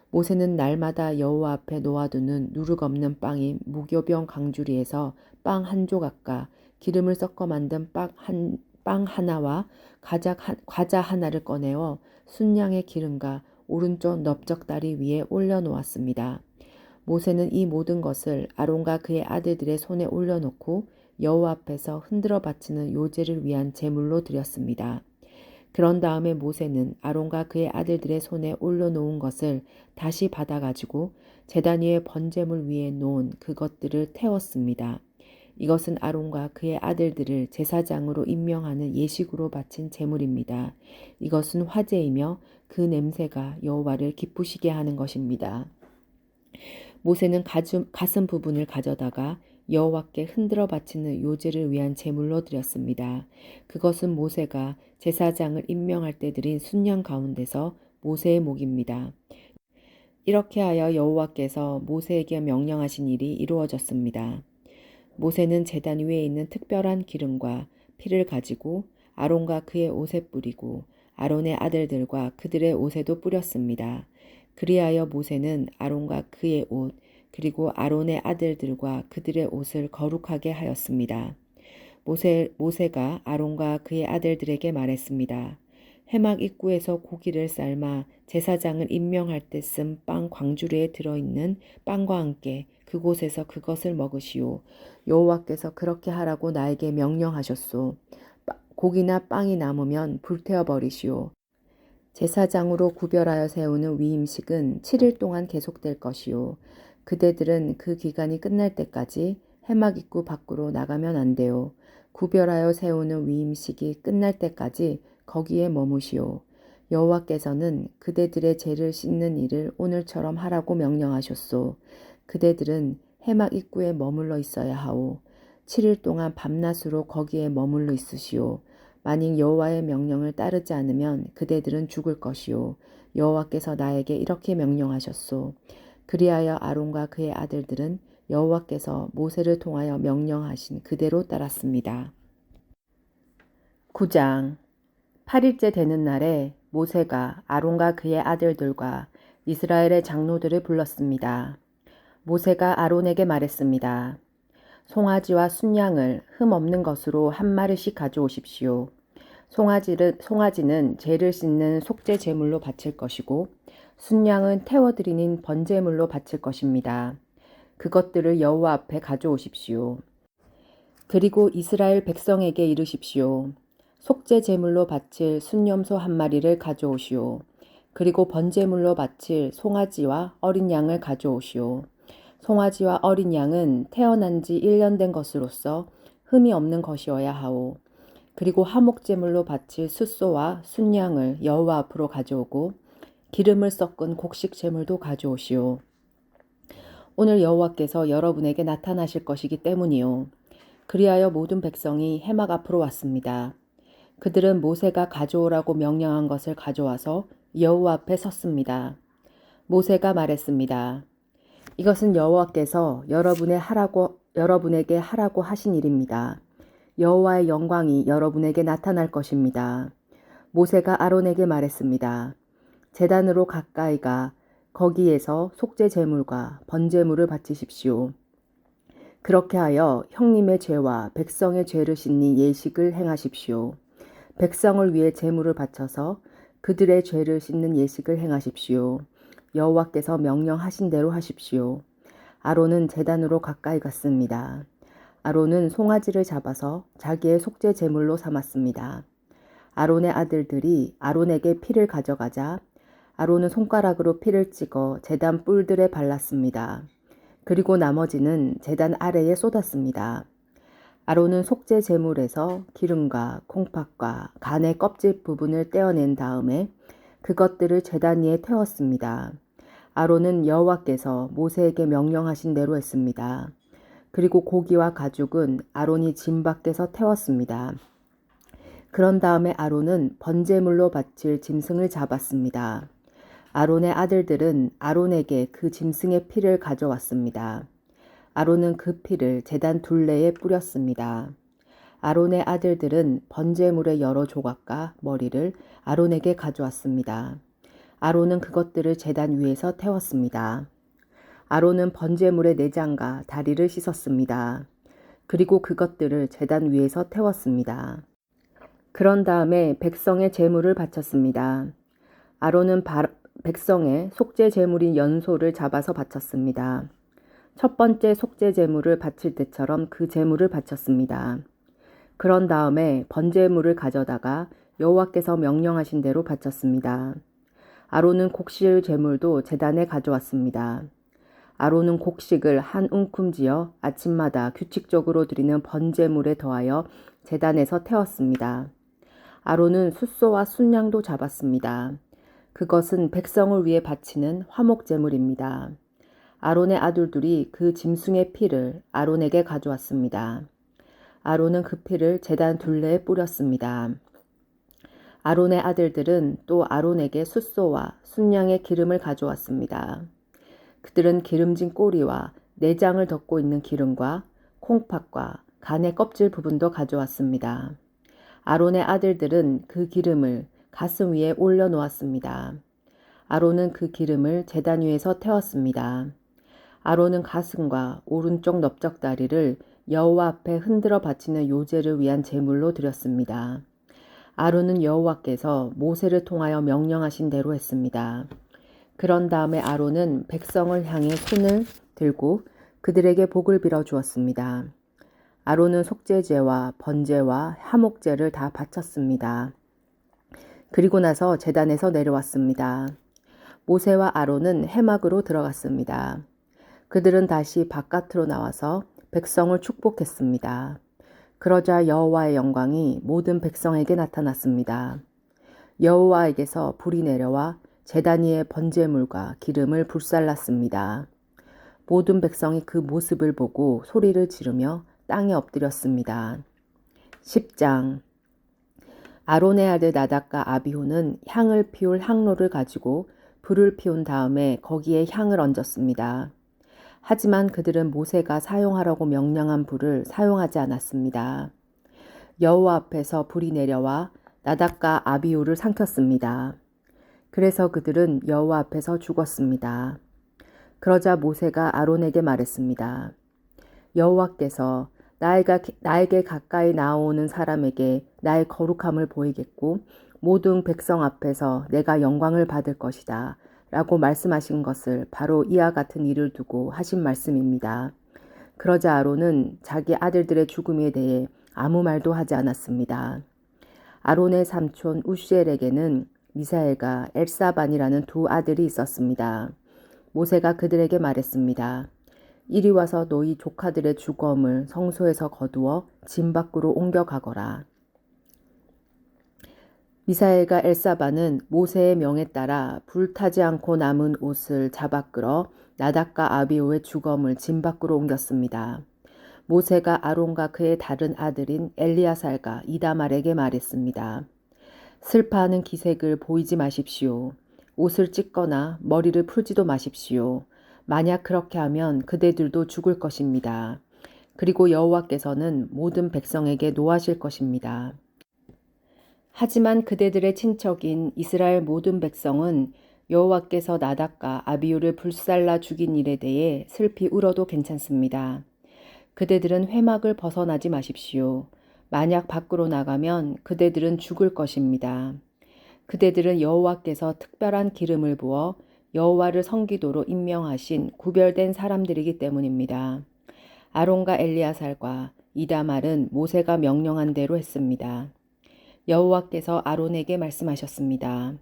모세는 날마다 여호와 앞에 놓아두는 누룩 없는 빵인 무교병 강주리에서 빵 한 조각과 기름을 섞어 만든 빵 하나와 과자 하나를 꺼내어 순양의 기름과 오른쪽 넓적다리 위에 올려놓았습니다. 모세는 이 모든 것을 아론과 그의 아들들의 손에 올려놓고 여호와 앞에서 흔들어 바치는 요제를 위한 제물로 드렸습니다. 그런 다음에 모세는 아론과 그의 아들들의 손에 올려놓은 것을 다시 받아가지고 제단 위에 번제물 위에 놓은 그것들을 태웠습니다. 이것은 아론과 그의 아들들을 제사장으로 임명하는 예식으로 바친 제물입니다. 이것은 화제이며 그 냄새가 여호와를 기쁘시게 하는 것입니다. 모세는 가슴 부분을 가져다가 여호와께 흔들어 바치는 요제를 위한 제물로 드렸습니다. 그것은 모세가 제사장을 임명할 때 드린 순양 가운데서 모세의 목입니다. 이렇게 하여 여호와께서 모세에게 명령하신 일이 이루어졌습니다. 모세는 제단 위에 있는 특별한 기름과 피를 가지고 아론과 그의 옷에 뿌리고 아론의 아들들과 그들의 옷에도 뿌렸습니다. 그리하여 모세는 아론과 그의 옷 그리고 아론의 아들들과 그들의 옷을 거룩하게 하였습니다. 모세가 아론과 그의 아들들에게 말했습니다. 회막 입구에서 고기를 삶아 제사장을 임명할 때 쓴 빵 광주리에 들어있는 빵과 함께 그곳에서 그것을 먹으시오. 여호와께서 그렇게 하라고 나에게 명령하셨소. 고기나 빵이 남으면 불태워 버리시오. 제사장으로 구별하여 세우는 위임식은 7일 동안 계속될 것이요. 그대들은 그 기간이 끝날 때까지 회막 입구 밖으로 나가면 안 돼요. 구별하여 세우는 위임식이 끝날 때까지 거기에 머무시오. 여호와께서는 그대들의 죄를 씻는 일을 오늘처럼 하라고 명령하셨소. 그대들은 회막 입구에 머물러 있어야 하오. 7일 동안 밤낮으로 거기에 머물러 있으시오. 만일 여호와의 명령을 따르지 않으면 그대들은 죽을 것이요. 여호와께서 나에게 이렇게 명령하셨소. 그리하여 아론과 그의 아들들은 여호와께서 모세를 통하여 명령하신 그대로 따랐습니다. 9장 8일째 되는 날에 모세가 아론과 그의 아들들과 이스라엘의 장로들을 불렀습니다. 모세가 아론에게 말했습니다. 송아지와 순양을 흠 없는 것으로 한 마리씩 가져오십시오. 송아지는 죄를 씻는 속죄 제물로 바칠 것이고 순양은 태워드리는 번제물로 바칠 것입니다. 그것들을 여호와 앞에 가져오십시오. 그리고 이스라엘 백성에게 이르십시오. 속죄 제물로 바칠 순염소 한 마리를 가져오시오. 그리고 번제물로 바칠 송아지와 어린 양을 가져오시오. 송아지와 어린 양은 태어난 지 1년 된 것으로서 흠이 없는 것이어야 하오. 그리고 화목제물로 바칠 숫소와 순양을 여호와 앞으로 가져오고 기름을 섞은 곡식 제물도 가져오시오. 오늘 여호와께서 여러분에게 나타나실 것이기 때문이요. 그리하여 모든 백성이 회막 앞으로 왔습니다. 그들은 모세가 가져오라고 명령한 것을 가져와서 여호와 앞에 섰습니다. 모세가 말했습니다. 이것은 여호와께서 여러분에게 하라고 하신 일입니다. 여호와의 영광이 여러분에게 나타날 것입니다. 모세가 아론에게 말했습니다. 제단으로 가까이 가 거기에서 속죄 제물과 번제물을 바치십시오. 그렇게 하여 형님의 죄와 백성의 죄를 씻는 예식을 행하십시오. 백성을 위해 제물을 바쳐서 그들의 죄를 씻는 예식을 행하십시오. 여호와께서 명령하신 대로 하십시오. 아론은 제단으로 가까이 갔습니다. 아론은 송아지를 잡아서 자기의 속죄 제물로 삼았습니다. 아론의 아들들이 아론에게 피를 가져가자 아론은 손가락으로 피를 찍어 제단 뿔들에 발랐습니다. 그리고 나머지는 제단 아래에 쏟았습니다. 아론은 속죄 제물에서 기름과 콩팥과 간의 껍질 부분을 떼어낸 다음에 그것들을 제단 위에 태웠습니다. 아론은 여호와께서 모세에게 명령하신 대로 했습니다. 그리고 고기와 가죽은 아론이 진 밖에서 태웠습니다. 그런 다음에 아론은 번제물로 바칠 짐승을 잡았습니다. 아론의 아들들은 아론에게 그 짐승의 피를 가져왔습니다. 아론은 그 피를 제단 둘레에 뿌렸습니다. 아론의 아들들은 번제물의 여러 조각과 머리를 아론에게 가져왔습니다. 아론은 그것들을 제단 위에서 태웠습니다. 아론은 번제물의 내장과 다리를 씻었습니다. 그리고 그것들을 제단 위에서 태웠습니다. 그런 다음에 백성의 제물을 바쳤습니다. 아론은 백성의 속죄 제물인 연소를 잡아서 바쳤습니다. 첫 번째 속죄 제물을 바칠 때처럼 그 제물을 바쳤습니다. 그런 다음에 번제물을 가져다가 여호와께서 명령하신 대로 바쳤습니다. 아론은 곡식 제물도 제단에 가져왔습니다. 아론은 곡식을 한 움큼지어 아침마다 규칙적으로 드리는 번제물에 더하여 제단에서 태웠습니다. 아론은 숫소와 순양도 잡았습니다. 그것은 백성을 위해 바치는 화목제물입니다. 아론의 아들들이 그 짐승의 피를 아론에게 가져왔습니다. 아론은 그 피를 제단 둘레에 뿌렸습니다. 아론의 아들들은 또 아론에게 숫소와 순양의 기름을 가져왔습니다. 그들은 기름진 꼬리와 내장을 덮고 있는 기름과 콩팥과 간의 껍질 부분도 가져왔습니다. 아론의 아들들은 그 기름을 가슴 위에 올려놓았습니다. 아론은 그 기름을 제단 위에서 태웠습니다. 아론은 가슴과 오른쪽 넓적다리를 여호와 앞에 흔들어 바치는 요제를 위한 제물로 드렸습니다. 아론은 여호와께서 모세를 통하여 명령하신 대로 했습니다. 그런 다음에 아론은 백성을 향해 손을 들고 그들에게 복을 빌어 주었습니다. 아론은 속죄제와 번제와 화목제를 다 바쳤습니다. 그리고 나서 제단에서 내려왔습니다. 모세와 아론은 회막으로 들어갔습니다. 그들은 다시 바깥으로 나와서 백성을 축복했습니다. 그러자 여호와의 영광이 모든 백성에게 나타났습니다. 여호와에게서 불이 내려와 제단 위에 번제물과 기름을 불살랐습니다. 모든 백성이 그 모습을 보고 소리를 지르며 땅에 엎드렸습니다. 10장 아론의 아들 나답과 아비후는 향을 피울 향로를 가지고 불을 피운 다음에 거기에 향을 얹었습니다. 하지만 그들은 모세가 사용하라고 명령한 불을 사용하지 않았습니다. 여호와 앞에서 불이 내려와 나답과 아비후를 삼켰습니다. 그래서 그들은 여호와 앞에서 죽었습니다. 그러자 모세가 아론에게 말했습니다. 여호와께서 나에게 가까이 나오는 사람에게 나의 거룩함을 보이겠고 모든 백성 앞에서 내가 영광을 받을 것이다 라고 말씀하신 것을 바로 이와 같은 일을 두고 하신 말씀입니다. 그러자 아론은 자기 아들들의 죽음에 대해 아무 말도 하지 않았습니다. 아론의 삼촌 우시엘에게는 미사엘과 엘사반이라는 두 아들이 있었습니다. 모세가 그들에게 말했습니다. 이리 와서 너희 조카들의 주검을 성소에서 거두어 짐 밖으로 옮겨가거라. 미사엘과 엘사반은 모세의 명에 따라 불타지 않고 남은 옷을 잡아 끌어 나답과 아비후의 주검을 짐 밖으로 옮겼습니다. 모세가 아론과 그의 다른 아들인 엘리아살과 이다말에게 말했습니다. 슬퍼하는 기색을 보이지 마십시오. 옷을 찢거나 머리를 풀지도 마십시오. 만약 그렇게 하면 그대들도 죽을 것입니다. 그리고 여호와께서는 모든 백성에게 노하실 것입니다. 하지만 그대들의 친척인 이스라엘 모든 백성은 여호와께서 나답과 아비후를 불살라 죽인 일에 대해 슬피 울어도 괜찮습니다. 그대들은 회막을 벗어나지 마십시오. 만약 밖으로 나가면 그대들은 죽을 것입니다. 그대들은 여호와께서 특별한 기름을 부어 여호와를 섬기도로 임명하신 구별된 사람들이기 때문입니다. 아론과 엘리아살과 이다말은 모세가 명령한 대로 했습니다. 여호와께서 아론에게 말씀하셨습니다.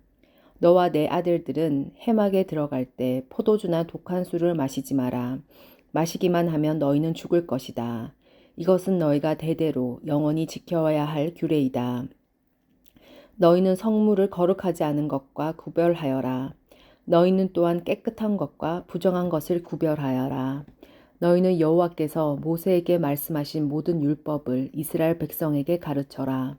너와 내 아들들은 회막에 들어갈 때 포도주나 독한 술을 마시지 마라. 마시기만 하면 너희는 죽을 것이다. 이것은 너희가 대대로 영원히 지켜야 할 규례이다. 너희는 성물을 거룩하지 않은 것과 구별하여라. 너희는 또한 깨끗한 것과 부정한 것을 구별하여라. 너희는 여호와께서 모세에게 말씀하신 모든 율법을 이스라엘 백성에게 가르쳐라.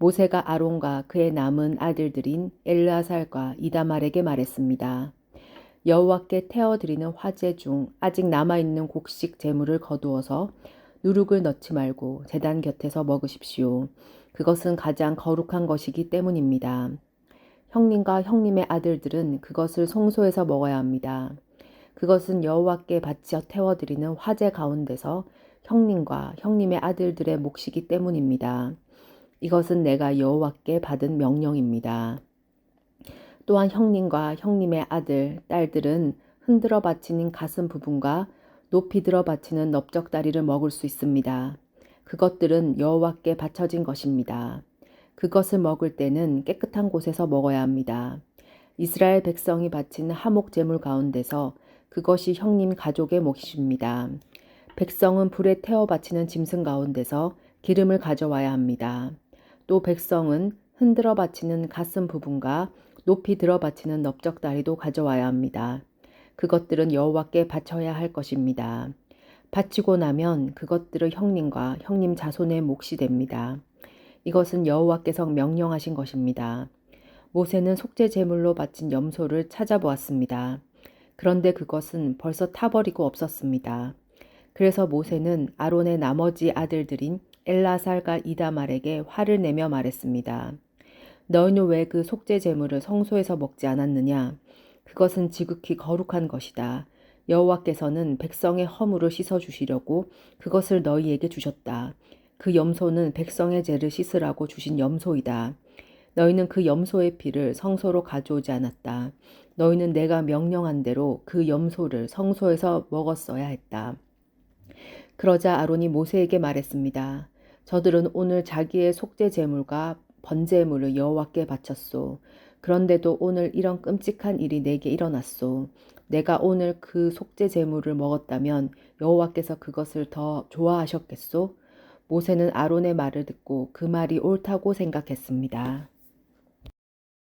모세가 아론과 그의 남은 아들들인 엘르아살과 이다말에게 말했습니다. 여호와께 태워드리는 화제 중 아직 남아있는 곡식 제물을 거두어서 누룩을 넣지 말고 제단 곁에서 먹으십시오. 그것은 가장 거룩한 것이기 때문입니다. 형님과 형님의 아들들은 그것을 성소에서 먹어야 합니다. 그것은 여호와께 바쳐 태워드리는 화제 가운데서 형님과 형님의 아들들의 몫이기 때문입니다. 이것은 내가 여호와께 받은 명령입니다. 또한 형님과 형님의 아들, 딸들은 흔들어 바치는 가슴 부분과 높이 들어 바치는 넓적다리를 먹을 수 있습니다. 그것들은 여호와께 바쳐진 것입니다. 그것을 먹을 때는 깨끗한 곳에서 먹어야 합니다. 이스라엘 백성이 바치는 하목 제물 가운데서 그것이 형님 가족의 몫입니다. 백성은 불에 태워 바치는 짐승 가운데서 기름을 가져와야 합니다. 또 백성은 흔들어 바치는 가슴 부분과 높이 들어 바치는 넓적다리도 가져와야 합니다. 그것들은 여호와께 바쳐야 할 것입니다. 바치고 나면 그것들은 형님과 형님 자손의 몫이 됩니다. 이것은 여호와께서 명령하신 것입니다. 모세는 속죄 제물로 바친 염소를 찾아보았습니다. 그런데 그것은 벌써 타버리고 없었습니다. 그래서 모세는 아론의 나머지 아들들인 엘라살과 이다말에게 화를 내며 말했습니다. 너희는 왜 그 속죄 제물을 성소에서 먹지 않았느냐? 그것은 지극히 거룩한 것이다. 여호와께서는 백성의 허물을 씻어주시려고 그것을 너희에게 주셨다. 그 염소는 백성의 죄를 씻으라고 주신 염소이다. 너희는 그 염소의 피를 성소로 가져오지 않았다. 너희는 내가 명령한 대로 그 염소를 성소에서 먹었어야 했다. 그러자 아론이 모세에게 말했습니다. 저들은 오늘 자기의 속죄 제물과 번제물을 여호와께 바쳤소. 그런데도 오늘 이런 끔찍한 일이 내게 일어났소. 내가 오늘 그 속죄 제물을 먹었다면 여호와께서 그것을 더 좋아하셨겠소? 모세는 아론의 말을 듣고 그 말이 옳다고 생각했습니다.